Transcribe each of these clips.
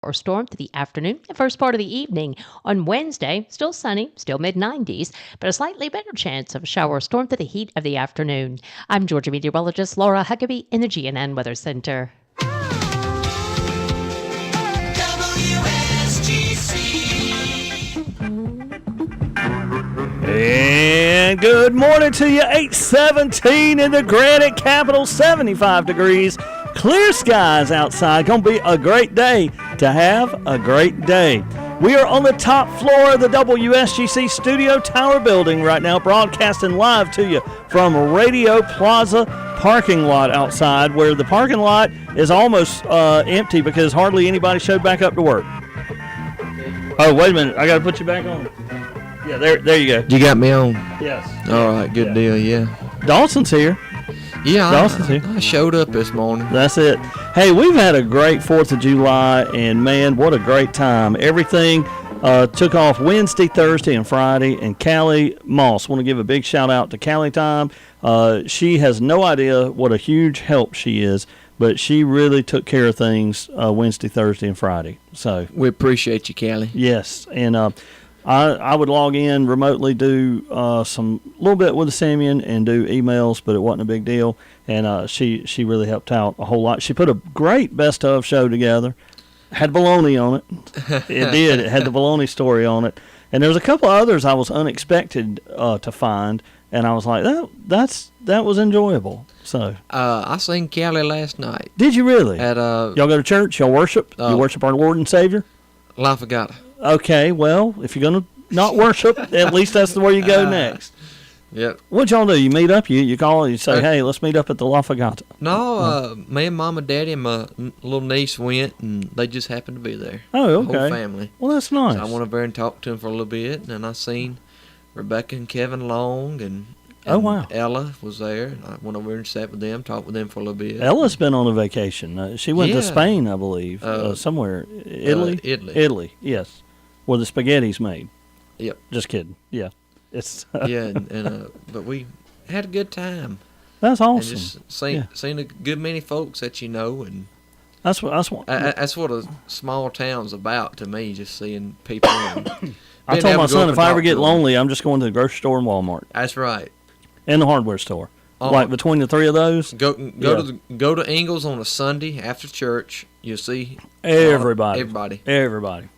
or storm through the afternoon and first part of the evening. On Wednesday, still sunny, still mid 90s, but a slightly better chance of a shower or storm through the heat of the afternoon. I'm Georgia meteorologist Laura Huckabee in the GNN Weather Center. And good morning to you. 8:17 in the Granite Capital, 75 degrees. Clear skies outside. Going to be a great day to have a great day. We are on the top floor of the WSGC Studio Tower building right now, broadcasting live to you from Radio Plaza parking lot outside, where the parking lot is almost empty because hardly anybody showed back up to work. Oh, wait a minute. I got to put you back on. Yeah, there you go. You got me on? Yes. All right, good deal, yeah. Dawson's here. Yeah, Dawson's here. I showed up this morning. That's it. Hey, we've had a great 4th of July, and man, what a great time. Everything took off Wednesday, Thursday, and Friday, and Callie Moss. Want to give a big shout out to Callie Time. She has no idea what a huge help she is, but she really took care of things Wednesday, Thursday, and Friday. So we appreciate you, Callie. Yes, and I would log in remotely, do some little bit with the Simeon and do emails, but it wasn't a big deal. And she really helped out a whole lot. She put a great best of show together. Had baloney on it. It did. It had the baloney story on it. And there's a couple others I was unexpected to find, and I was like, that was enjoyable. So I seen Callie last night. Did you really? At y'all go to church? Y'all worship? You worship our Lord and Savior? La Fagata. Okay, well, if you're going to not worship, at least that's where you go next. Yep. What y'all do? You meet up, you call, you say, hey, let's meet up at the La Fagata. No, me and Mom and Daddy and my little niece went, and they just happened to be there. Oh, okay. The whole family. Well, that's nice. So I went over there and talked to them for a little bit, and then I seen Rebecca and Kevin Long, and oh, wow. Ella was there. And I went over there and sat with them, talked with them for a little bit. Ella's been on a vacation. She went to Spain, I believe, somewhere. Italy? Italy, yes. Where the spaghetti's made. Yep. Just kidding. Yeah. It's yeah, but we had a good time. That's awesome. And just seen a good many folks that you know, and that's what a small town's about to me. Just seeing people. And I told my son if I ever get lonely, I'm just going to the grocery store and Walmart. That's right. And the hardware store. Like between the three of those, go to Ingles on a Sunday after church. You'll see everybody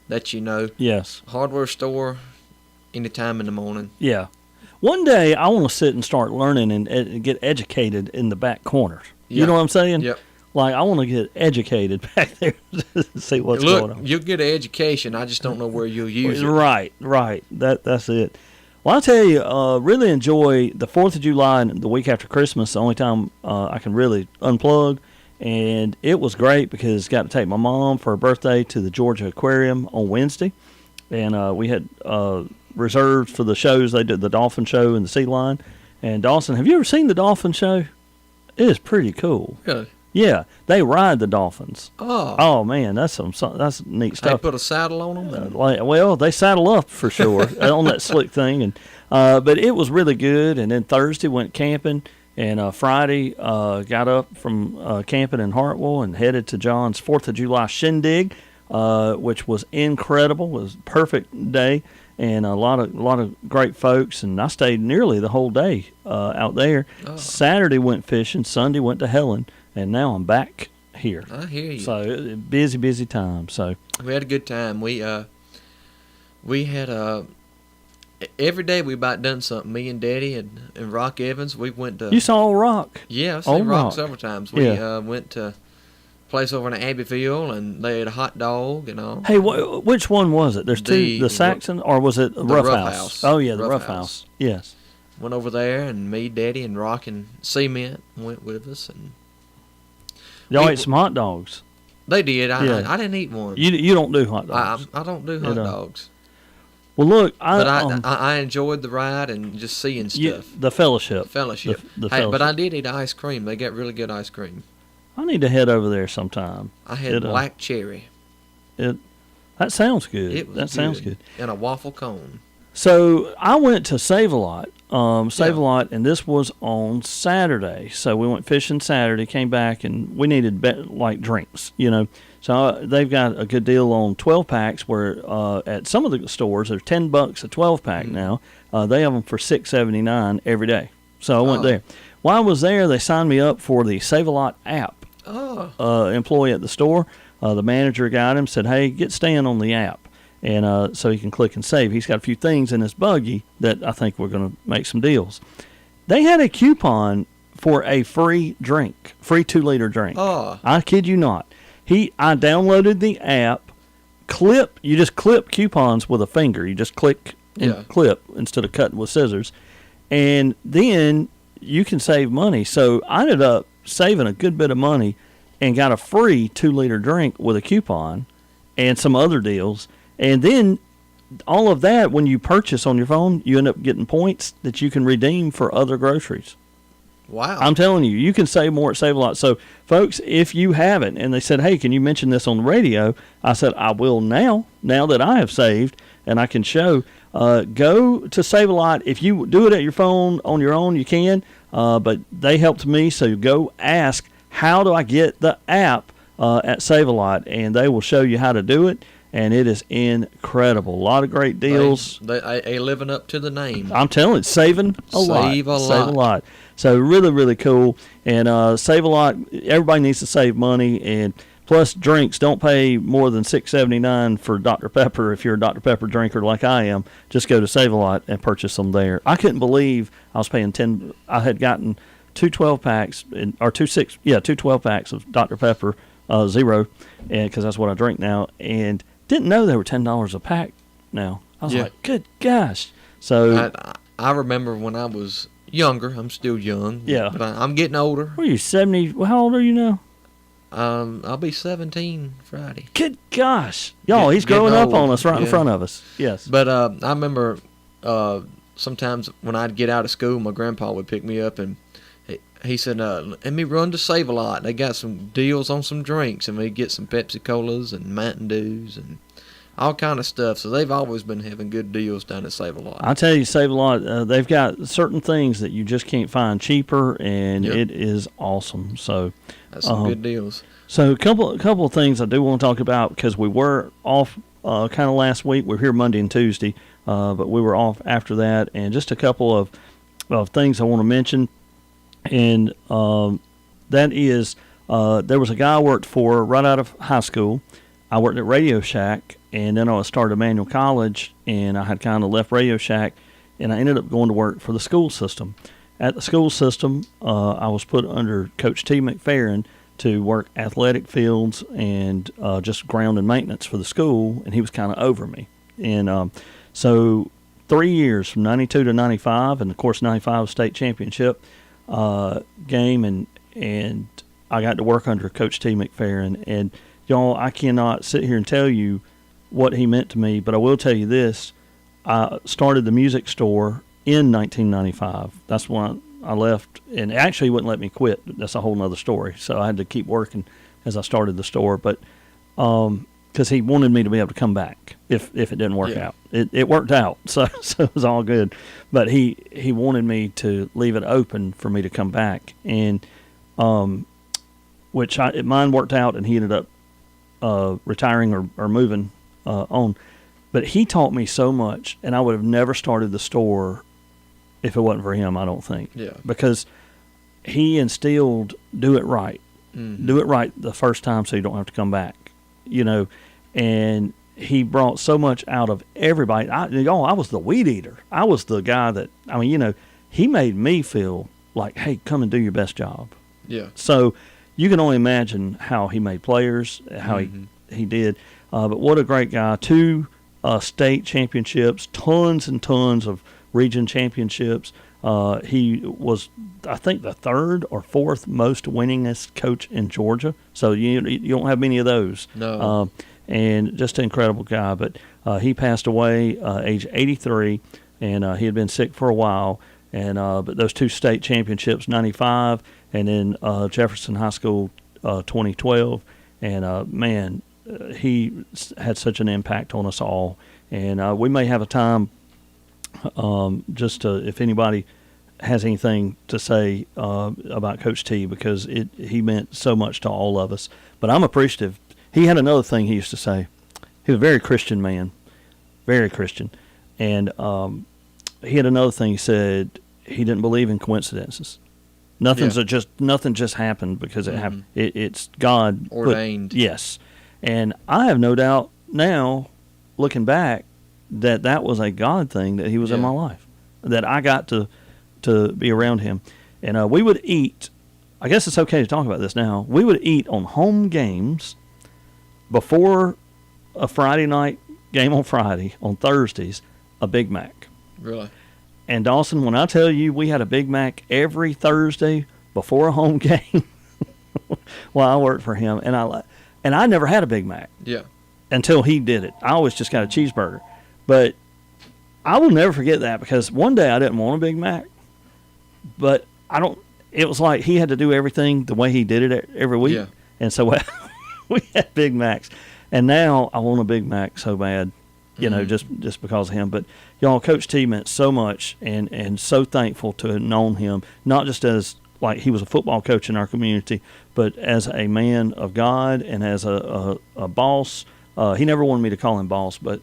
that you know. Yes. Hardware store, anytime in the morning. Yeah. One day I want to sit and start learning and get educated in the back corners. Yeah. You know what I'm saying? Yep. Like I want to get educated back there to see what's going on. You'll get an education. I just don't know where you'll use it. Right. That's it. Well, I'll tell you, really enjoy the 4th of July and the week after Christmas, the only time I can really unplug. And it was great because I got to take my mom for her birthday to the Georgia Aquarium on Wednesday. And we had reserved for the shows. They did the Dolphin Show and the Sea Lion. And Dawson, have you ever seen the Dolphin Show? It is pretty cool. Really? Yeah, they ride the dolphins. Oh man, that's neat stuff. They put a saddle on them. Well, they saddle up for sure on that slick thing, and but it was really good. And then Thursday went camping, and Friday got up from camping in Hartwell and headed to John's 4th of July shindig, which was incredible. It was a perfect day, and a lot of great folks. And I stayed nearly the whole day out there. Oh. Saturday went fishing. Sunday went to Helen. And now I'm back here. I hear you. So busy time. So we had a good time. We had every day we about done something. Me and Daddy and Rock Evans. We went to. You saw Rock? Yeah, I've seen Rock several times. We went to a place over in Abbeville, and they had a hot dog and all. Hey, which one was it? There's two. The Saxon, or was it the Rough House? Oh yeah, the Rough House. Yes. Went over there, and me, Daddy, and Rock and Cement went with us, and. Y'all ate some hot dogs. They did. I didn't eat one. You don't do hot dogs. I don't do hot dogs. Well, look, I enjoyed the ride and just seeing stuff. The fellowship. The fellowship. But I did eat ice cream. They got really good ice cream. I need to head over there sometime. I had black cherry. That sounds good. Sounds good. And a waffle cone. So I went to Save-A-Lot. Save-A-Lot, and this was on Saturday. So we went fishing Saturday, came back, and we needed like drinks, So they've got a good deal on 12 packs. Where at some of the stores, they're $10 a 12 pack now. They have them for $6.79 every day. So I went there. While I was there, they signed me up for the Save-A-Lot app. Employee at the store. The manager got him, said, "Hey, get Stan on the app." And so he can click and save. He's got a few things in his buggy that I think we're going to make some deals. They had a coupon for a free drink, free 2-liter drink. I kid you not. I downloaded the app. You just clip coupons with a finger. You just click and clip instead of cutting with scissors. And then you can save money. So I ended up saving a good bit of money and got a free 2-liter drink with a coupon and some other deals. And then all of that, when you purchase on your phone, you end up getting points that you can redeem for other groceries. Wow. I'm telling you, you can save more at Save-A-Lot. So, folks, if you haven't, and they said, "Hey, can you mention this on the radio?" I said, "I will now that I have saved and I can show." Go to Save-A-Lot. If you do it at your phone on your own, you can. But they helped me, so go ask, "How do I get the app at Save-A-Lot?" And they will show you how to do it. And it is incredible. A lot of great deals. They living up to the name. I'm telling you, saving a lot. Save a lot. So really, really cool. And Save-A-Lot, everybody needs to save money. And plus drinks, don't pay more than $6.79 for Dr. Pepper if you're a Dr. Pepper drinker like I am. Just go to Save-A-Lot and purchase them there. I couldn't believe I was paying I had gotten two 12 packs, two 12 packs of Dr. Pepper Zero, and because that's what I drink now, and didn't know they were $10 a pack now. I was like, good gosh. So I remember when I was younger. I'm still young. Yeah. But I'm getting older. What are you, 70? Well, how old are you now? I'll be 17 Friday. Good gosh. Y'all, he's growing up on us right in front of us. Yes. But I remember sometimes when I'd get out of school, my grandpa would pick me up and he said, "Let me run to Save-A-Lot. They got some deals on some drinks, and we get some Pepsi Colas and Mountain Dews and all kind of stuff." So they've always been having good deals down at Save-A-Lot. I tell you, Save-A-Lot, they've got certain things that you just can't find cheaper, and it is awesome. So that's some good deals. So a couple of things I do want to talk about, because we were off kind of last week. We're here Monday and Tuesday, but we were off after that, and just a couple of things I want to mention. And that is, there was a guy I worked for right out of high school. I worked at Radio Shack, and then I started Emmanuel College, and I had kind of left Radio Shack, and I ended up going to work for the school system. At the school system, I was put under Coach T. McFerrin to work athletic fields and just ground and maintenance for the school, and he was kind of over me. And so 3 years, from 92 to 95, and of course 95 state championship game, and I got to work under Coach T. McFerrin. And y'all, I cannot sit here and tell you what he meant to me, but I will tell you this. I started the music store in 1995. That's when I left, and actually he wouldn't let me quit. That's a whole nother story. So I had to keep working as I started the store, but because he wanted me to be able to come back if it didn't work out. It worked out, so it was all good. But he wanted me to leave it open for me to come back, and which mine worked out, and he ended up retiring or moving on. But he taught me so much, and I would have never started the store if it wasn't for him, I don't think. Yeah. Because he instilled, do it right. Mm-hmm. Do it right the first time so you don't have to come back. You know, and he brought so much out of everybody. I was the weed eater. I was the guy that, he made me feel like, hey, come and do your best job. Yeah. So you can only imagine how he made players, how he did. But what a great guy. 2 state championships, tons and tons of region championships. He was, I think, the 3rd or 4th most winningest coach in Georgia. So you don't have many of those. No. And just an incredible guy. But he passed away age 83, and he had been sick for a while. And but those 2 state championships, 95, and then Jefferson High School 2012. And he had such an impact on us all. And we may have a time if anybody has anything to say about Coach T, because he meant so much to all of us. But I'm appreciative. he had another thing he used to say. He was a very Christian man, very Christian. And he had another thing he said. He didn't believe in coincidences. Nothing just happened because it happened. It's God ordained. Yes. And I have no doubt now, looking back, that was a God thing that he was in my life, that I got to be around him. And we would eat, I guess it's okay to talk about this now, we would eat on home games before a Friday night game on Friday, on Thursdays, a Big Mac. Really? And Dawson, when I tell you we had a Big Mac every Thursday before a home game while I worked for him, and I never had a Big Mac. Yeah. Until he did it. I always just got a cheeseburger. But I will never forget that, because one day I didn't want a Big Mac, but it was like he had to do everything the way he did it every week. Yeah. And so we had Big Macs. And now I want a Big Mac so bad, you know, just because of him. But y'all, Coach T meant so much, and so thankful to have known him, not just as like he was a football coach in our community, but as a man of God and as a boss. He never wanted me to call him boss, but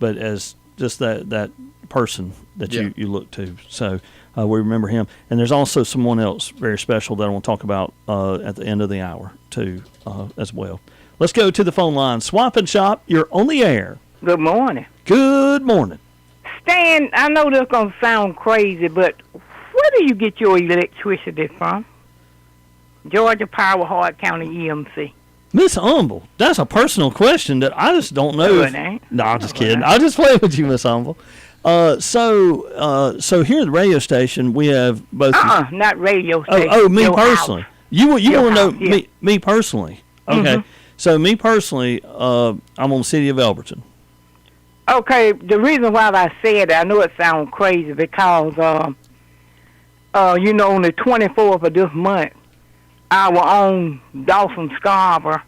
as just that person that you look to. So we remember him. And there's also someone else very special that I want to talk about at the end of the hour too, as well. Let's go to the phone line. Swap and Shop, you're on the air. Good morning. Good morning. Stan, I know this going to sound crazy, but where do you get your electricity from? Georgia Power, Hart County EMC. Miss Humble, that's a personal question that I just don't know. No, I'm just kidding. I'll just play with you, Miss Humble. So here at the radio station, we have both. Not radio station. Oh, me personally. House. You want to know yeah. me personally? Okay. So me personally, I'm on the city of Elberton. Okay, the reason why I said that, I know it sounds crazy because, on the 24th of this month, our own Dawson Scarver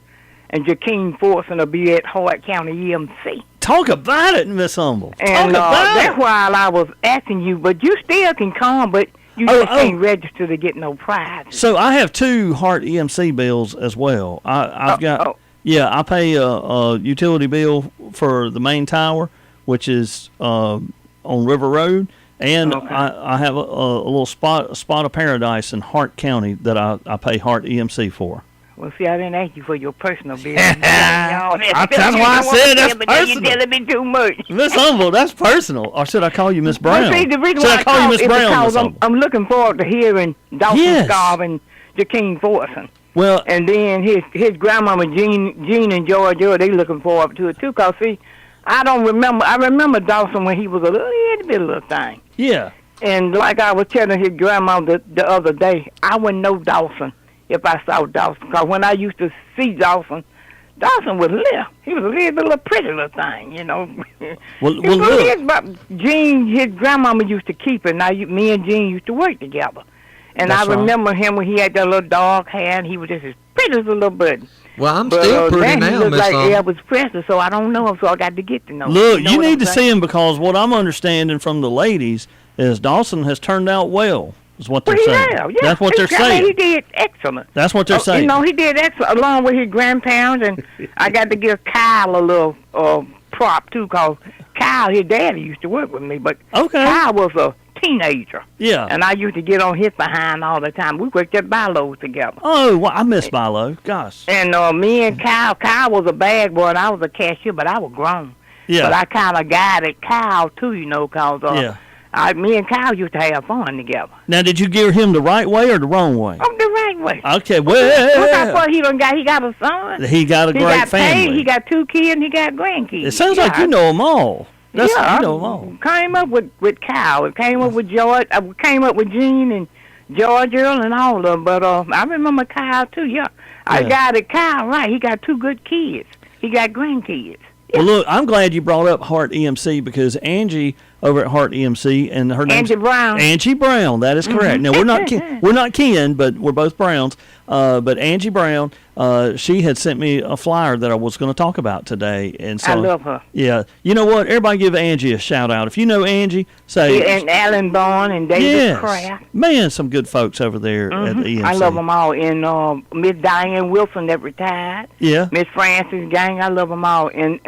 and Jakeem Fortson will be at Hart County EMC. Talk about it, Miss Humble. And that's why I was asking you, but you still can come, but you just can't register to get no prize. So I have 2 Hart EMC bills as well. I've got. Yeah, I pay a utility bill for the main tower, which is on River Road, and I have a little spot of paradise in Hart County that I pay Hart EMC for. Well, see, I didn't ask you for your personal bill. That's why I said that's personal. You're telling me too much. Miss Humble, that's personal. Or should I call you Miss Brown? Well, see, the reason why I call you Miss Brown, because I'm looking forward to hearing Dawson Scarver and Jakeem Fortson. Well, and then his grandmama Jean and Georgia, they looking forward to it too. Cause see, I remember Dawson when he was a little thing. Yeah. And like I was telling his grandma the other day, I wouldn't know Dawson if I saw Dawson. Cause when I used to see Dawson was little. He was a little pretty little thing, you know. Jean, his grandmama used to keep it. Now me and Jean used to work together. And I remember him when he had that little dark hair, and he was just as pretty as a little bud. Well, I'm still pretty now, Miss. He looked like Elvis Presley, so I don't know him, so I got to get to know him. Look, you need to see him, because what I'm understanding from the ladies is Dawson has turned out well, is what they're saying. Yeah. That's what they're saying. He did excellent. That's what they're saying. You know, he did excellent, along with his grandparents, and I got to give Kyle a little prop, too, because Kyle, his daddy, used to work with me, but Kyle was a teenager. Yeah. And I used to get on his behind all the time. We worked at Bi-Lo's together. Oh, well, I miss Bi-Lo. Gosh. And me and Kyle was a bad boy, and I was a cashier, but I was grown. Yeah. But I kind of guided Kyle, too, you know, because me and Kyle used to have fun together. Now, did you gear him the right way or the wrong way? Oh, the right way. Okay, well. Look how far he got a son. He got a great family. He got 2 kids, and he got grandkids. It sounds like you know them all. You know them all. Came up with Kyle. Came up with George. I came up with Jean and George Earl and all of them. But I remember Kyle, too, I got it, Kyle, right. He got 2 good kids. He got grandkids. Well, look, I'm glad you brought up Hart EMC, because Angie over at Heart EMC, and her name's Angie Brown. Angie Brown. That is correct. Now we're not kin, but we're both Browns. But Angie Brown, she had sent me a flyer that I was going to talk about today, and so I love her. Yeah, you know what? Everybody give Angie a shout out. If you know Angie, say And Alan Bond and David yes, Kraft. man, some good folks over there at the EMC. I love them all. And Miss Diane Wilson that retired. Yeah, Miss Francis Gang, I love them all. And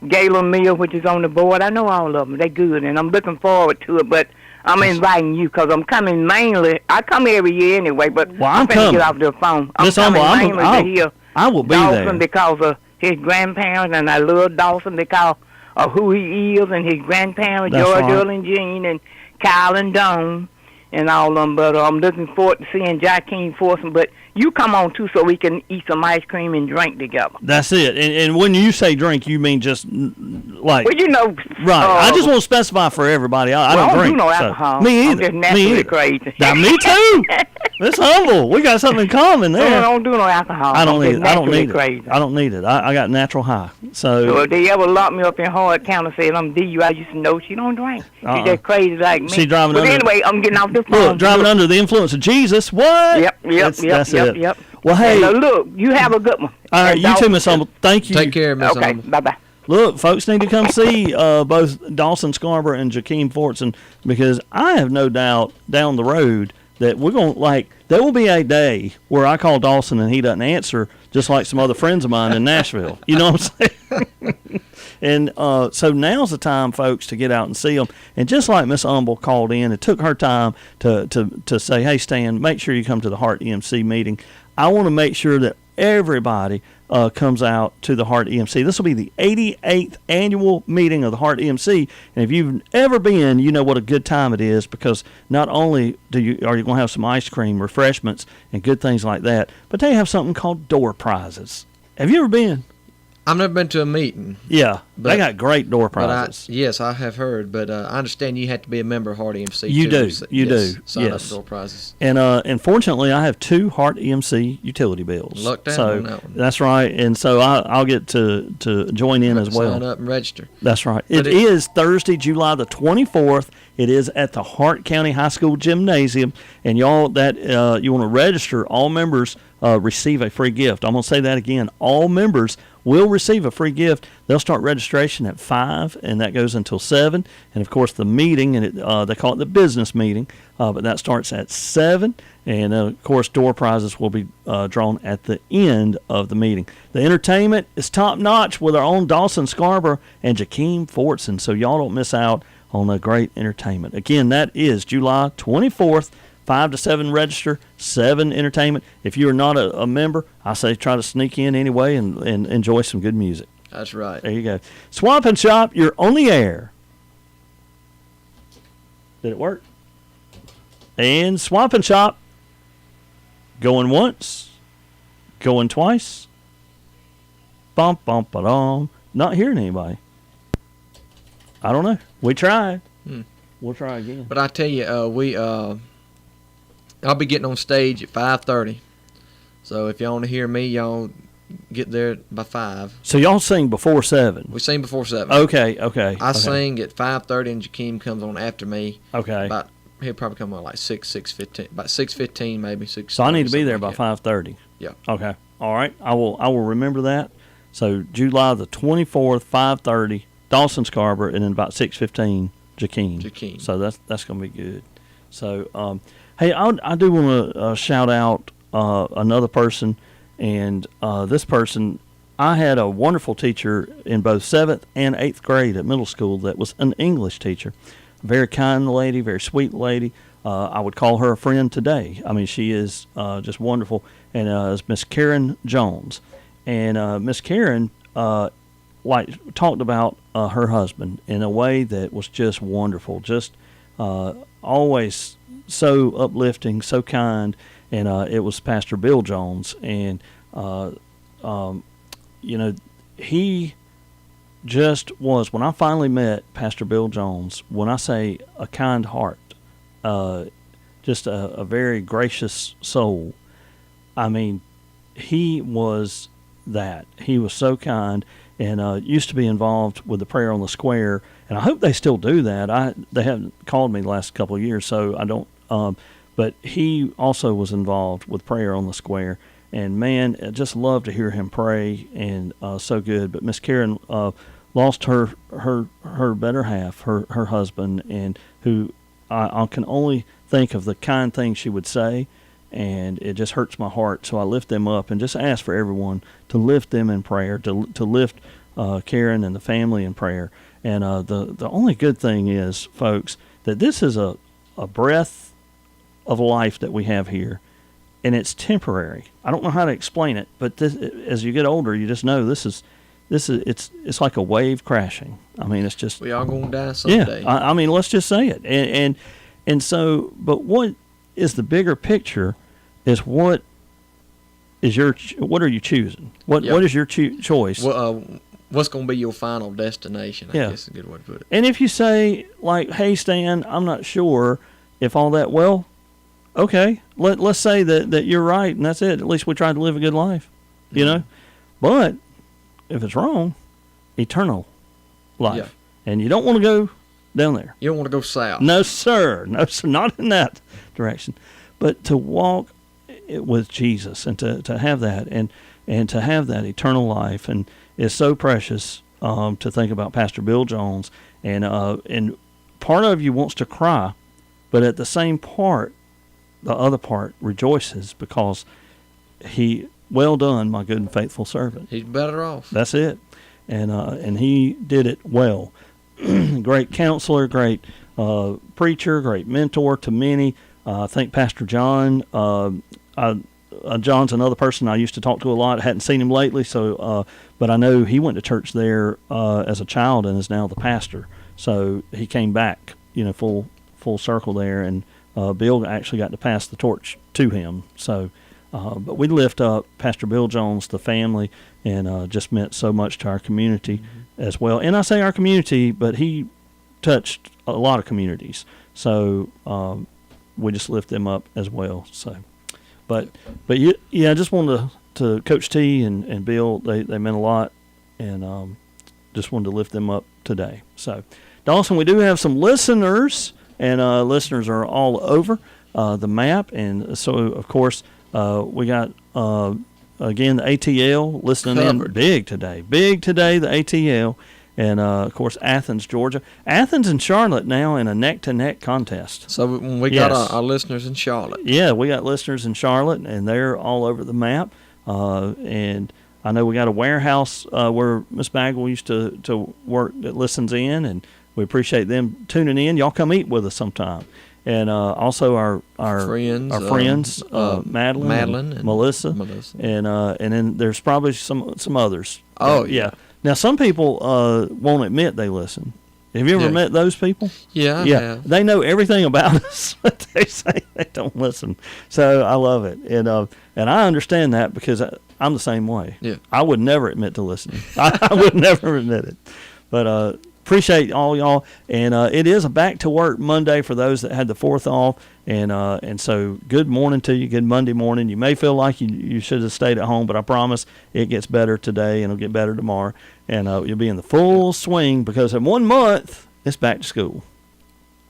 Galen Mill, which is on the board. I know all of them. They good, and I'm looking forward to it. But I'm inviting you because I'm coming mainly. I come every year anyway, but Well, I'm finna coming. get off the phone. I'm Miss coming Humble, mainly to hear I will be Dawson there. because of his grandparents, and I love Dawson because of who he is and his grandparents, That's George, right. Earl, and Jean, and Kyle and Dawn, and all of them. But I'm looking forward to seeing Joaquin Forson. But you come on too, so we can eat some ice cream and drink together. That's it. And when you say drink, you mean just like Well, you know, right. I just want to specify for everybody. I well, don't drink. do no so- alcohol. Me I'm either. just Me naturally either. crazy. Now, me too. Miss Humble, we got something in common I there. don't do no alcohol. I don't I'm need just it. I don't naturally need crazy. it. I don't need it. I got natural high. So So if they ever lock me up in Hard County, say I'm DU, I used to know she don't drink. Uh-uh. She's just crazy like me. She driving but under- anyway, I'm getting off the phone. look, driving under the influence of Jesus. What? Yep, That's it. yep. Well, hey, Now, look, you have a good one. all right, And you too, Dawson- Miss Humble. Thank you. Take care, Miss Okay, Humble. bye-bye. Look, folks need to come see both Dawson Scarborough and Jakeem Fortson, because I have no doubt down the road that we're going to, like, there will be a day where I call Dawson and he doesn't answer, just like some other friends of mine in Nashville. You know what I'm saying? And so now's the time, folks, to get out and see them. And just like Miss Humble called in, it took her time to say, hey, Stan, make sure you come to the Heart EMC meeting. I want to make sure that everybody comes out to the Heart EMC. This will be the 88th annual meeting of the Heart EMC, and if you've ever been, you know what a good time it is, because not only are you going to have some ice cream, refreshments, and good things like that, but they have something called door prizes. Have you ever been? I've never been to a meeting, Yeah, they But- got great door but prizes. yes, I have heard. But I understand you have to be a member of Heart EMC. You too, do, so- you yes, do, Sign yes. up for door prizes. And fortunately, I have 2 Heart EMC utility bills. Lucked out so on that one. that's right, and so I'll get to join in as well. Sign up and register. That's right. But It is Thursday, July the 24th. It is at the Hart County High School Gymnasium. And y'all, that you want to register, all members receive a free gift. I'm going to say that again. All members will receive a free gift. They'll start registration at 5, and that goes until 7. And, of course, the meeting, and they call it the business meeting, but that starts at 7. And, of course, door prizes will be drawn at the end of the meeting. The entertainment is top-notch with our own Dawson Scarborough and Jakeem Fortson, so y'all don't miss out on a great entertainment. Again, that is July 24th, 5 to 7 register, 7 entertainment. If you are not a member, I say try to sneak in anyway and enjoy some good music. That's right. There you go. Swap and Shop, you're on the air. Did it work? And Swap and Shop, going once, going twice. Bump, bump, ba-dum. Not hearing anybody. I don't know. We tried. We'll try again. But I tell you, I'll be getting on stage at 5:30. So if y'all want to hear me, y'all get there by 5. So y'all sing before 7. We sing before 7. Okay. I okay. sing at 5:30, and Jakeem comes on after me. Okay. He'll probably come on like 6:15, about 6:15 maybe 6. So I need to be there by 5:30. Yeah. Okay. All right. I will remember that. So July the 24th, 5:30, Dawson Scarborough, and then about 6:15, Jakeem. Jakeem. So that's going to be good. So hey, I do want to shout out another person, and this person, I had a wonderful teacher in both 7th and 8th grade at middle school that was an English teacher. Very kind lady, very sweet lady. I would call her a friend today. I mean, she is just wonderful. And it's Miss Karen Jones. And Miss Karen talked about her husband in a way that was just wonderful, just always so uplifting, so kind. And it was Pastor Bill Jones. And, he just was, when I finally met Pastor Bill Jones, when I say a kind heart, just a very gracious soul, I mean, he was that. He was so kind, and used to be involved with the Prayer on the Square, and I hope they still do that. They haven't called me the last couple of years, so I don't. But he also was involved with Prayer on the Square, and man, I just love to hear him pray, and so good. But Miss Karen lost her better half, her husband, and who I can only think of the kind things she would say, and it just hurts my heart. So I lift them up and just ask for everyone to lift them in prayer, to lift Karen and the family in prayer. And the only good thing is, folks, that this is a breath of life that we have here, and it's temporary. I don't know how to explain it, but this, as you get older, you just know this is it's like a wave crashing. I mean, it's just We all gonna die someday. yeah. I mean, let's just say it. And so, but what is the bigger picture? Is what are you choosing? What is your choice? Well, what's gonna be your final destination? I guess is a good way to put it. And if you say, like, hey, Stan, I'm not sure if all that, well, okay, let's say that you're right, and that's it. At least we tried to live a good life, you know? But if it's wrong, eternal life. Yeah. And you don't want to go down there. You don't want to go south. No, sir. No, sir. Not in that direction. But to walk with Jesus and to have that and to have that eternal life, and it's so precious to think about Pastor Bill Jones, and part of you wants to cry, but at the same part, the other part rejoices because well done, my good and faithful servant. He's better off. That's it. And he did it well. Great counselor, great preacher, great mentor to many. I think Pastor John, John's another person I used to talk to a lot. I hadn't seen him lately, but I know he went to church there as a child and is now the pastor. So he came back, full circle there, and Bill actually got to pass the torch to him. So, but we lift up Pastor Bill Jones, the family, and just meant so much to our community as well. And I say our community, but he touched a lot of communities. So we just lift them up as well. So, but I just wanted to Coach T and Bill, they meant a lot, and just wanted to lift them up today. So, Dawson, we do have some listeners, and listeners are all over the map, and so of course we got again the ATL listening in big today, the ATL, and of course Athens, Georgia, Athens and Charlotte now in a neck-to-neck contest. So when we got our listeners in Charlotte, yeah, we got listeners in Charlotte, and they're all over the map, and I know we got a warehouse where Miss Bagwell used to work that listens in, and we appreciate them tuning in. Y'all come eat with us sometime. And also our friends, Madeline and Melissa. And then there's probably some others. Oh, yeah. Now, some people won't admit they listen. Have you ever met those people? Yeah, I have. They know everything about us, but they say they don't listen. So I love it. And I understand that because I'm the same way. Yeah. I would never admit to listening. I would never admit it. But appreciate all y'all, and it is a back to work Monday for those that had the 4th off, and so good morning to you, good Monday morning. You may feel like you should have stayed at home, but I promise it gets better today, and it'll get better tomorrow, and you'll be in the full swing because in 1 month it's back to school.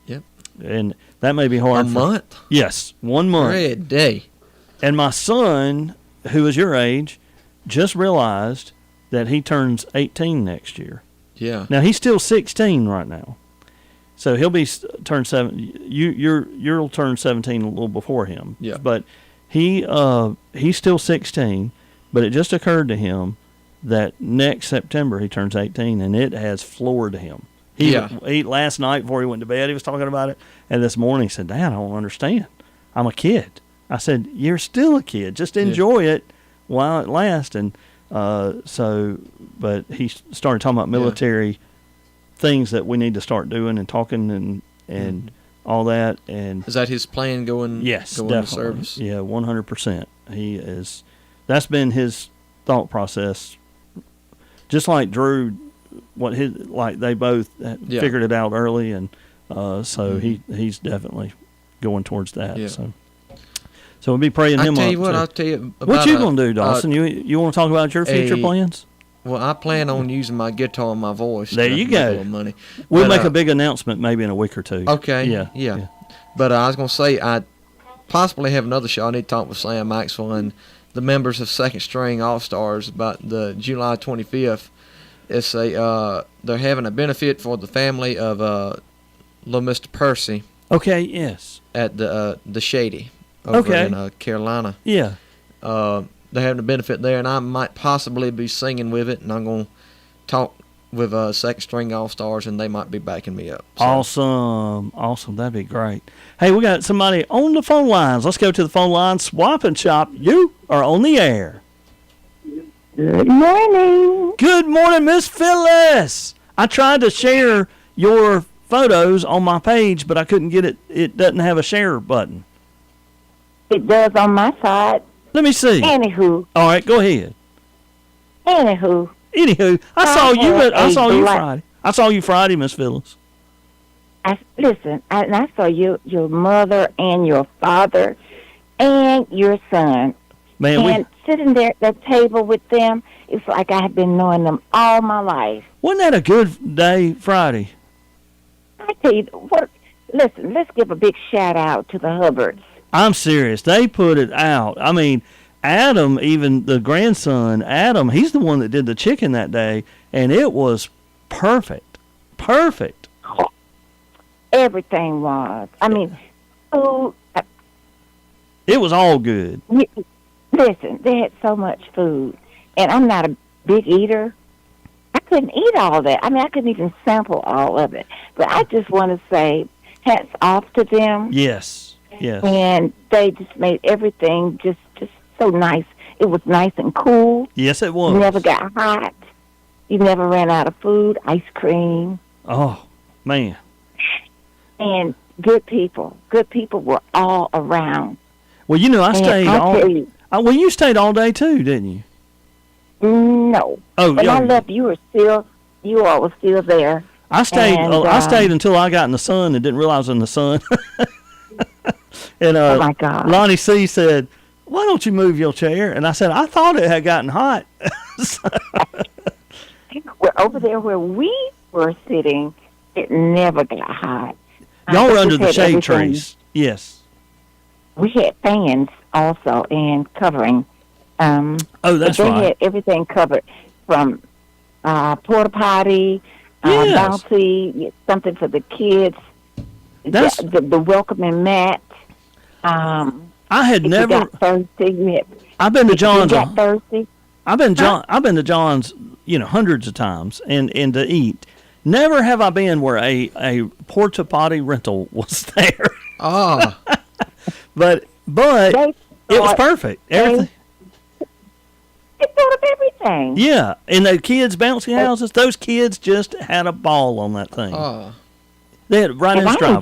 Yep. And that may be hard. A month? Yes, 1 month. Red day. And my son, who is your age, just realized that he turns 18 next year. Yeah. Now he's still 16 right now, so he'll be turn 7. You'll turn 17 a little before him. Yeah. But he's still 16. But it just occurred to him that next September he turns 18, and it has floored him. He last night before he went to bed, he was talking about it, and this morning he said, "Dad, I don't understand. I'm a kid." I said, "You're still a kid. Just enjoy it while it lasts." And but he started talking about military things that we need to start doing and talking and all that. And is that his plan going? Yes, going definitely. To service. Yeah, 100%. He is. That's been his thought process. Just like Drew, they both figured it out early, and so he's definitely going towards that. Yeah. So we'll be praying him up. I'll tell you about What you gonna do, Dawson? You want to talk about your future plans? Well, I plan on using my guitar and my voice. There to you make a go. little money. We'll But, make a big announcement maybe in a week or two. Okay. Yeah. But I was gonna say I possibly have another show. I need to talk with Sam Maxwell and the members of Second String All Stars about the July 25th. It's they're having a benefit for the family of little Mr. Percy Okay. Yes. at the Shady over Okay. in Carolina. Yeah. They're having a benefit there, and I might possibly be singing with it, and I'm going to talk with Second String All Stars, and they might be backing me up. So. Awesome. That'd be great. Hey, we got somebody on the phone lines. Let's go to the phone line. Swap and Shop, you are on the air. Good morning. Good morning, Miss Phyllis. I tried to share your photos on my page, but I couldn't get it. It doesn't have a share button. It does on my side. Let me see. Anywho, All right, go ahead. anywho, Anywho, I I saw you. had I a saw you black- Friday. I saw you Friday, Miss Phyllis. I saw your mother and your father and your son. Man, And sitting there at that table with them, it's like I have been knowing them all my life. wasn't that a good day Friday? I tell you what. Listen, let's give a big shout out to the Hubbards. I'm serious. They put it out. I mean, Adam, even the grandson, Adam, he's the one that did the chicken that day, and it was perfect. Perfect. Everything was. I mean, food. It was all good. Listen, they had so much food, and I'm not a big eater. I couldn't eat all that. I mean, I couldn't even sample all of it. But I just want to say, hats off to them. Yes. Yes. And they just made everything just so nice. It was nice and cool. Yes, it was. You never got hot. You never ran out of food, ice cream, Oh, man. and good people. Good people were all around. Well, you know, I And stayed I all. tell you, Well, you stayed all day too, didn't you? no. Oh, When yeah. I left, you all were still there. I stayed. And, I stayed until I got in the sun and didn't realize I was in the sun. And Oh my God. Lonnie C said, "Why don't you move your chair?" And I said, "I thought it had gotten hot." Well, over there where we were sitting, it never got hot. Y'all We were under just the had shade everything. trees. Yes. We had fans also and covering. Oh, But that's they right. had everything covered from porta potty, Yes. bouncy, something for the kids, That's- the welcoming mat. I had If you never. got thirsty, I've been to if you John's. got thirsty, I've been to John's, hundreds of times, and to eat. Never have I been where a porta potty rental was there. Ah, but they it was thought- perfect. Everything. They thought of everything. Yeah, and the kids' bouncy houses. Those kids just had a ball on that thing. ah. They had it right in And his I driveway.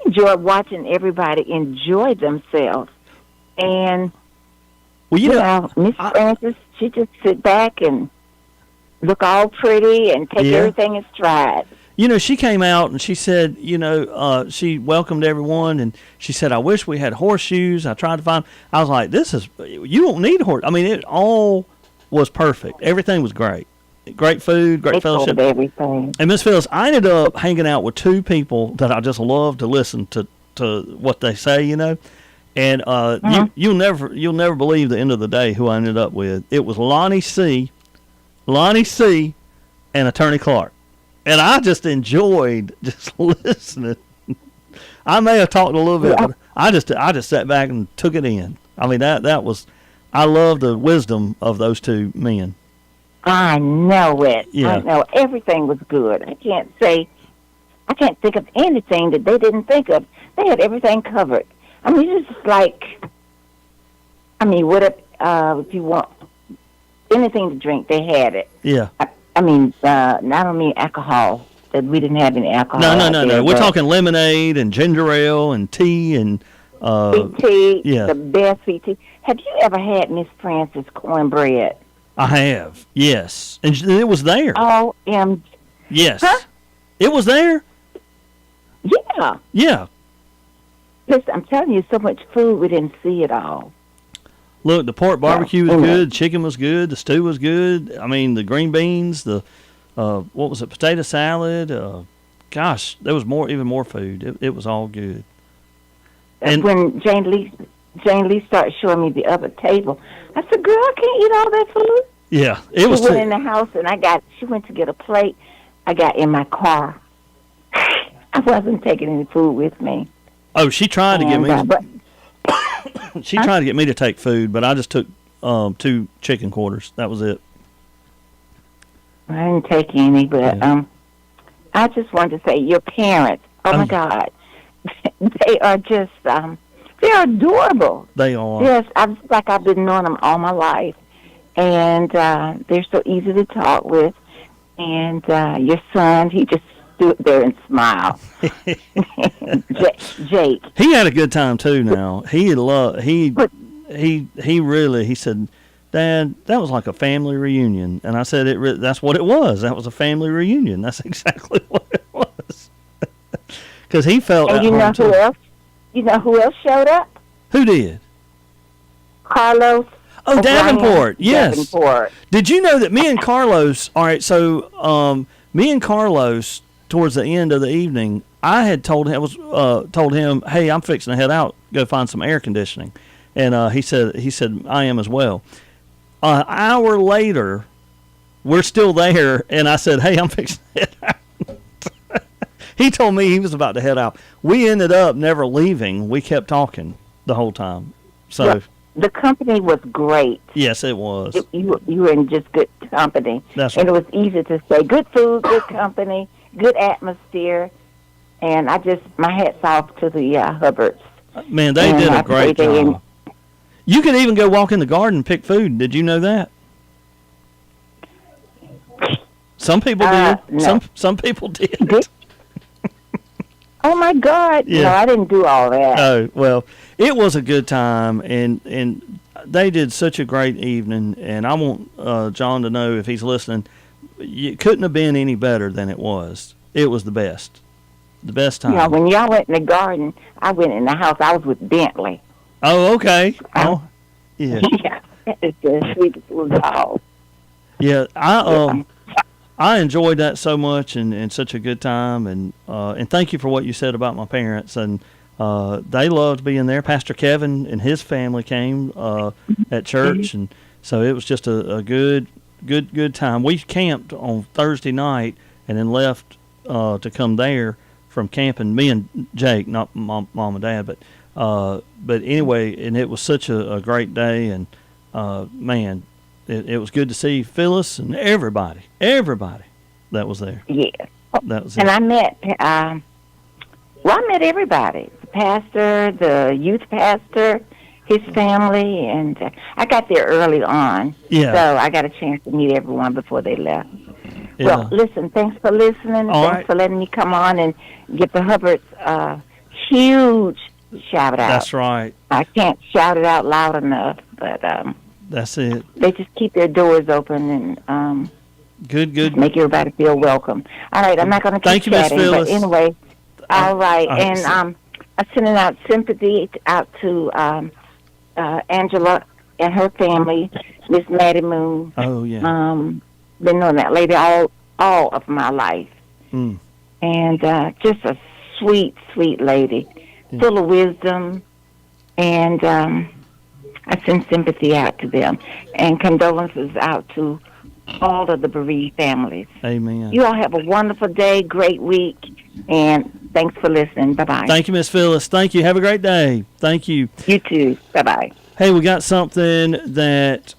enjoyed watching everybody enjoy themselves. And Well, you know, Miss I- Francis, she just sit back and look all pretty and take Yeah. everything in stride. She came out and she said, she welcomed everyone, and she said, "I wish we had horseshoes." I tried to find. I was like, you don't need horse. I mean, it all was perfect. Everything was great. Great food, great They told fellowship. everything. And Miss Phyllis, I ended up hanging out with two people that I just love to listen to what they say, And you'll never believe the end of the day who I ended up with. It was Lonnie C, and Attorney Clark. And I just enjoyed just listening. I may have talked a little bit, but I just sat back and took it in. I mean, that was, I love the wisdom of those two men. I know it. Yeah. I know everything was good. I can't think of anything that they didn't think of. They had everything covered. I mean, it's just like, if you want anything to drink, they had it. Yeah. I mean, not only alcohol, that we didn't have any alcohol. No. out there, We're but talking lemonade and ginger ale and tea and sweet tea, yeah. the best sweet tea. Have you ever had Miss Francis cornbread? I have. Yes. And it was there. OMG. Yes. Huh? It was there. Yeah. Yeah. Listen, I'm telling you, so much food, we didn't see it all. Look, the pork barbecue was Yeah. good. Chicken was good. The stew was good. I mean, the green beans, the what was it? Potato salad. Gosh, there was even more food. It was all good. And When Jane Lee started showing me the other table, I said, "Girl, I can't eat all that food." yeah, it was. She went in the house and she went to get a plate. I got in my car. I wasn't taking any food with me. Oh, she tried to get me. But She tried to get me to take food, but I just took 2 chicken quarters. That was it. I didn't take any, but Yeah. I just wanted to say, your parents, oh my God, they are just, they're adorable. They are. Yes, I've been knowing them all my life, and they're so easy to talk with. And your son, he just stood there and smiled. Jake. He had a good time too. Now he said, "Dad, that was like a family reunion," and I said, "That's what it was. That was a family reunion. That's exactly what it was." Because he felt. And at you know home, who too. else? You know who else showed up? Who did? Carlos. Oh, O'Brien. Davenport. Yes. Davenport. Did you know that me and Carlos? All right, so me and Carlos, towards the end of the evening, I had told him, "Hey, I'm fixing to head out, go find some air conditioning," and he said, "I am as well." An hour later, we're still there, and I said, "Hey, I'm fixing to head out." He told me he was about to head out. We ended up never leaving. We kept talking the whole time. So. Well, the company was great. Yes, it was. You were in just good company. That's and right. it was easy to say good food, good company, good atmosphere. And my hat's off to the Hubbards. Man, they And did I a great pray they job. You could even go walk in the garden and pick food. Did you know that? Some people did. No. Some people did. Did- Oh, my God. Yeah. No, I didn't do all that. Oh, well, it was a good time, and they did such a great evening, and I want John to know, if he's listening, it couldn't have been any better than it was. It was the best. The best time. You know, when y'all went in the garden, I went in the house. I was with Bentley. Oh, okay. Oh, yeah. Yeah. It's the sweetest little dog. Yeah, I enjoyed that so much, and such a good time, and thank you for what you said about my parents, and they loved being there. Pastor Kevin and his family came at church, and so it was just a good time. We camped on Thursday night and then left to come there from camping. Me and Jake, not mom and dad, but anyway, and it was such a great day, and man. It was good to see Phyllis and everybody that was there. Yeah. That was And it. I met, I met everybody. The pastor, the youth pastor, his family, and I got there early on. Yeah. So I got a chance to meet everyone before they left. Yeah. Well, listen, thanks for listening. All Thanks right. for letting me come on and get the Hubbards huge shout out. That's right. I can't shout it out loud enough, but That's it. they just keep their doors open and Good. make everybody feel welcome. All right, I'm not going to keep Thank you, Miss chatting, Phyllis. but anyway, all right. all right, And so- I'm sending out sympathy out to Angela and her family, Miss Maddie Moon. Oh yeah. Been knowing that lady all of my life, Mm. and just a sweet lady, full of wisdom, and I send sympathy out to them, and condolences out to all of the bereaved families. Amen. You all have a wonderful day, great week, and thanks for listening. Bye-bye. Thank you, Miss Phyllis. Thank you. Have a great day. Thank you. You too. Bye-bye. Hey, we got something that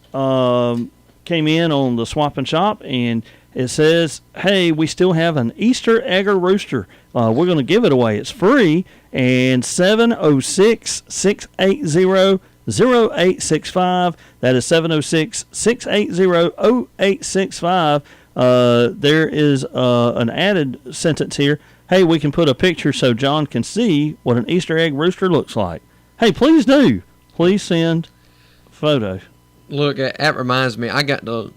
came in on the Swap and Shop, and it says, hey, we still have an Easter Egger Rooster. We're going to give it away. It's free, and 706-680-0865. That is 706-680-0865. There is an added sentence here. Hey, we can put a picture so John can see what an Easter egg rooster looks like. Hey, please do. Please send photo. Look, that reminds me. I got to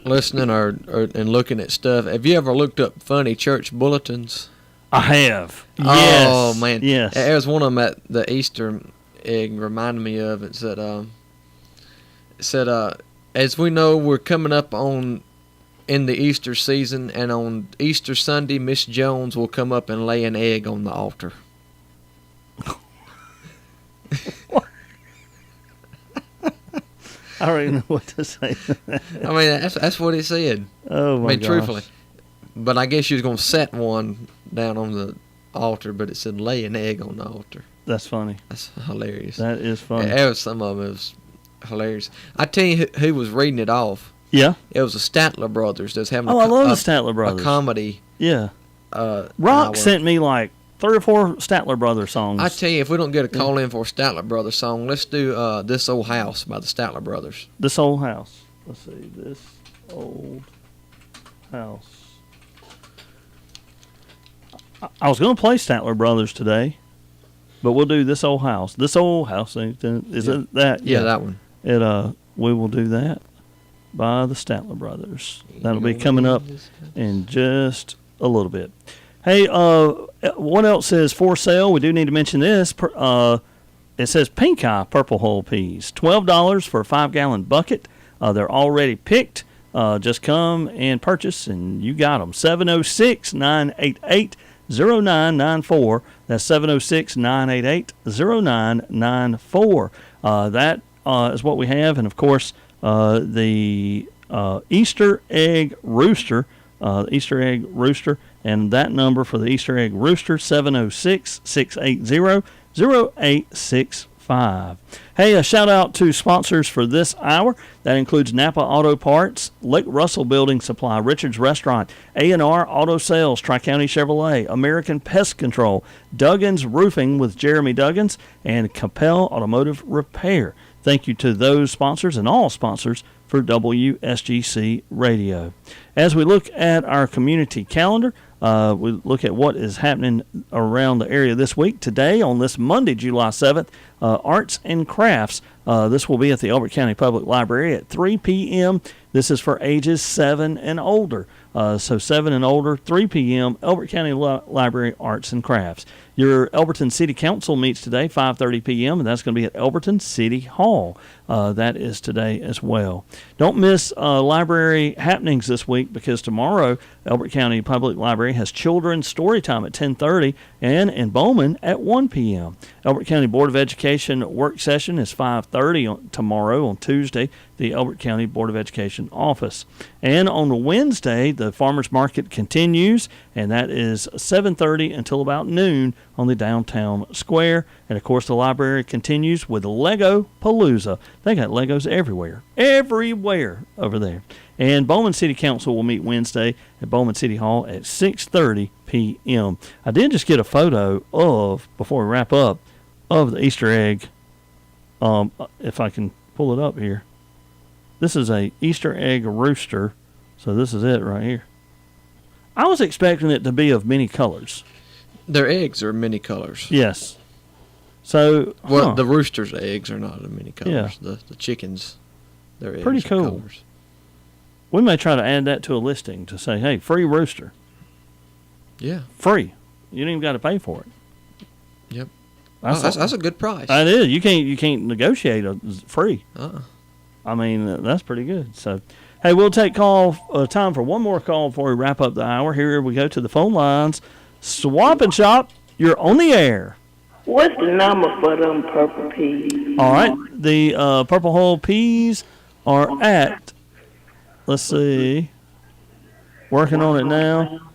listening and looking at stuff. Have you ever looked up funny church bulletins? I have. Oh Yes. man, Yes. There was one of them at the Easter egg reminded me of. It said, as we know, we're coming up on in the Easter season, and on Easter Sunday, Miss Jones will come up and lay an egg on the altar. I don't even know what to say. I mean, that's what it said. Oh my I mean, gosh. truthfully. But I guess she was going to set one down on the altar, but it said lay an egg on the altar. That's funny. That's hilarious. That is funny. There was some of them. It was hilarious. I tell you who was reading it off. Yeah. It was the Statler Brothers that's having Oh, I love the Statler Brothers. a comedy. Yeah. Rock Rock sent me like 3 or 4 Statler Brothers songs. I tell you, if we don't get a call in for a Statler Brothers song, let's do This Old House by the Statler Brothers. This Old House. Let's see. This Old House. I was going to play Statler Brothers today, but we'll do This Old House. This Old House. Is it that? Yeah, that one. We will do that by the Statler Brothers. That'll be coming up in just a little bit. Hey, what else says for sale? We do need to mention this. It says pink eye purple hull peas, $12 for a 5-gallon bucket. They're already picked. Just come and purchase, and you got them. 706-988-0994. That's 706-988-0994. That is what we have, and of course the Easter egg rooster. And that number for the Easter egg rooster, 706-680-0865. Hey, a shout out to sponsors for this hour. That includes Napa Auto Parts, Lake Russell Building Supply, Richard's Restaurant, A&R Auto Sales, Tri-County Chevrolet, American Pest Control, Duggins Roofing with Jeremy Duggins, and Capel Automotive Repair. Thank you to those sponsors and all sponsors for WSGC Radio. As we look at our community calendar, we look at what is happening around the area this week. Today, on this Monday, July 7th, Arts and Crafts. This will be at the Elbert County Public Library at 3 p.m. This is for ages 7 and older. So 7 and older, 3 p.m., Elbert County Library, Arts and Crafts. Your Elberton City Council meets today, 5:30 p.m., and that's going to be at Elberton City Hall. That is today as well. Don't miss library happenings this week, because tomorrow Elbert County Public Library has children's story time at 10:30 and in Bowman at 1 p.m. Elbert County Board of Education work session is 5:30 tomorrow on Tuesday, the Elbert County Board of Education office. And on Wednesday, the farmers market continues, and that is 7:30 until about noon on the downtown square. And of course, the library continues with Lego Palooza. They got Legos everywhere over there. And Bowman City Council will meet Wednesday at Bowman City Hall at 6:30 p.m. I did just get a photo of, before we wrap up, of the Easter egg. If I can pull it up here. This is a Easter egg rooster. So this is it right here. I was expecting it to be of many colors. Their eggs are many colors. Yes. So, well, the rooster's eggs are not of many colors. Yeah. The chickens, their eggs pretty are cool. colors. We may try to add that to a listing to say, hey, free rooster. Yeah. Free. You don't even got to pay for it. Yep. That's a good price. It is. You can't negotiate free. Uh-uh. I mean, that's pretty good. So, hey, we'll take time for one more call before we wrap up the hour. Here we go to the phone lines. Swap and Shop, you're on the air. What's the number for them purple peas? All right. The purple hull peas are at, let's see, working on it now.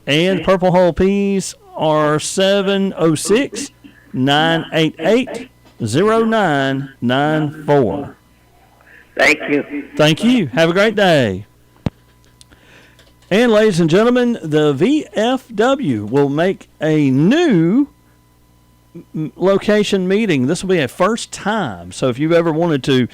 And purple hull peas are 706-988-0994. Thank you. Thank you. Have a great day. And ladies and gentlemen, the VFW will make a new location meeting. This will be a first time. So if you've ever wanted to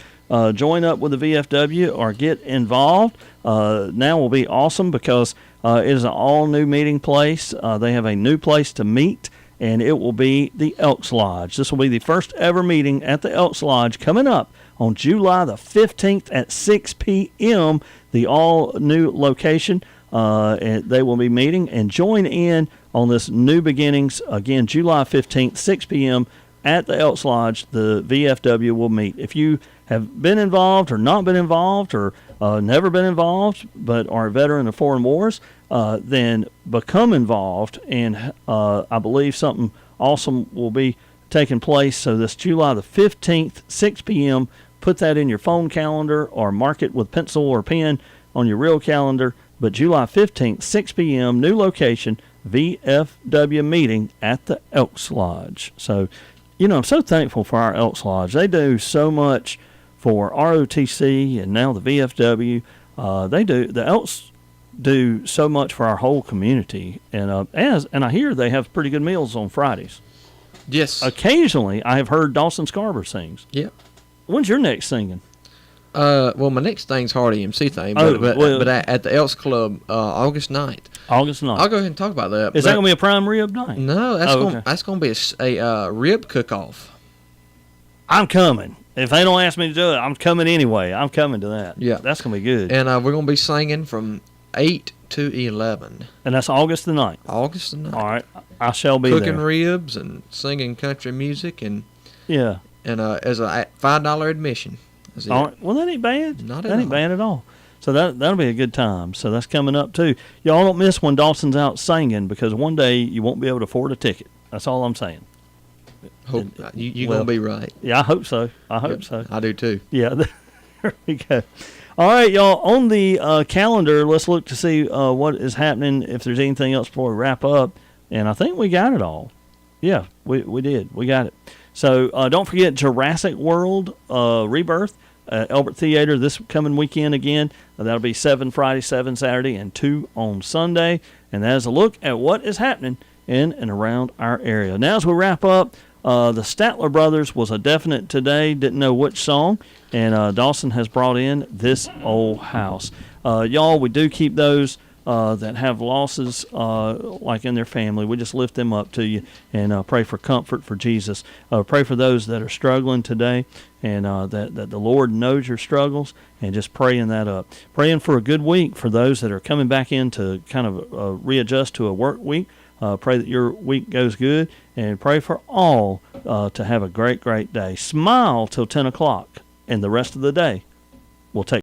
join up with the VFW or get involved, now will be awesome, because it is an all-new meeting place. They have a new place to meet, and it will be the Elks Lodge. This will be the first ever meeting at the Elks Lodge coming up on July the 15th at 6 p.m., the all-new location. And they will be meeting and join in on this New Beginnings. Again, July 15th, 6 p.m. at the Elks Lodge. The VFW will meet. If you have been involved or not been involved or never been involved but are a veteran of foreign wars, then become involved. And I believe something awesome will be taking place. So this July the 15th, 6 p.m., put that in your phone calendar or mark it with pencil or pen on your real calendar. But July 15th, 6 p.m., new location, VFW meeting at the Elks Lodge. So, I'm so thankful for our Elks Lodge. They do so much for ROTC and now the VFW. The Elks do so much for our whole community. And I hear they have pretty good meals on Fridays. Yes. Occasionally, I have heard Dawson Scarborough sings. Yeah. When's your next singing? Well, my next thing's Hard EMC thing, but at the Elks Club, August 9th. August 9th. I'll go ahead and talk about that. Is that going to be a prime rib night? No, that's going to be a rib cook-off. I'm coming. If they don't ask me to do it, I'm coming anyway. I'm coming to that. Yeah. That's going to be good. And we're going to be singing from 8 to 11. And that's August the 9th. August the 9th. All right. I shall be there. Cooking ribs and singing country music and yeah. And as a $5 admission. All right. Well, that ain't bad. Not at that ain't all. bad at all. So that'll be a good time. So that's coming up too. Y'all don't miss when Dawson's out singing because one day you won't be able to afford a ticket. That's all I'm saying. Hope you're going to be right. Yeah, I hope so. I hope so. I do too. Yeah, there we go. All right, y'all. On the calendar, let's look to see what is happening, if there's anything else before we wrap up. And I think we got it all. Yeah, we did. We got it. So don't forget Jurassic World Rebirth at Elbert Theater this coming weekend again. That'll be 7 Friday, 7 Saturday, and 2 on Sunday. And that is a look at what is happening in and around our area. Now as we wrap up, the Statler Brothers was a definite today. Didn't know which song. And Dawson has brought in This Old House. Y'all, we do keep those that have losses like in their family. We just lift them up to you and pray for comfort for Jesus. Pray for those that are struggling today and that the Lord knows your struggles, and just praying that up. Praying for a good week for those that are coming back in to kind of readjust to a work week. Pray that your week goes good, and pray for all to have a great, great day. Smile till 10 o'clock, and the rest of the day will take